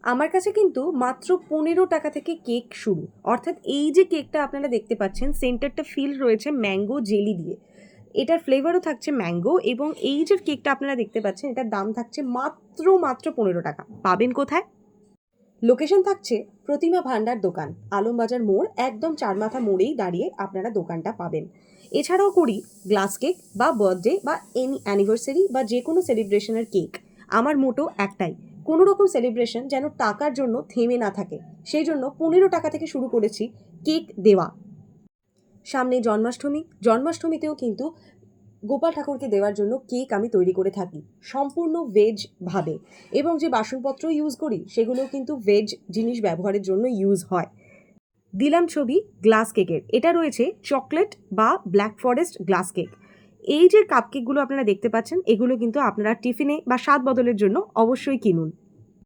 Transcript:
আমার কাছে কিন্তু মাত্র 15 টাকা থেকে কেক শুরু। অর্থাৎ এই যে কেকটা আপনারা দেখতে পাচ্ছেন, সেন্টারটা ফিল রয়েছে ম্যাঙ্গো জেলি দিয়ে। এটার ফ্লেভারও থাকছে ম্যাঙ্গো, এবং এই যে কেকটা আপনারা দেখতে পাচ্ছেন এটার দাম থাকছে মাত্র 15 টাকা। পাবেন কোথায়? লোকেশন থাকছে প্রতিমা ভান্ডার দোকান, আলমবাজার মোড়, একদম চারমাথা মোড়েই দাঁড়িয়ে আপনারা দোকানটা পাবেন। এছাড়াও করি গ্লাস কেক বা বার্থডে বা এনি অ্যানিভার্সারি বা যে কোনো সেলিব্রেশনের কেক। আমার মোটো একটাই, কোনো রকম সেলিব্রেশন যেন টাকার জন্য থেমে না থাকে, সেই জন্য 15 টাকা থেকে শুরু করেছি কেক দেওয়া। সামনে জন্মাষ্টমীতেও কিন্তু গোপাল ঠাকুরকে দেওয়ার জন্য কেক আমি তৈরি করে থাকি সম্পূর্ণ ভেজভাবে, এবং যে বাসনপত্র ইউজ করি সেগুলোও কিন্তু ভেজ জিনিস ব্যবহারের জন্য ইউজ হয়। দিলাম ছবি গ্লাস কেকের, এটা রয়েছে চকলেট বা ব্ল্যাক ফরেস্ট গ্লাস কেক। এই যে কাপকেকগুলো আপনারা দেখতে পাচ্ছেন এগুলো কিন্তু আপনারা টিফিনে বা স্বাদ বদলের জন্য অবশ্যই কিনুন।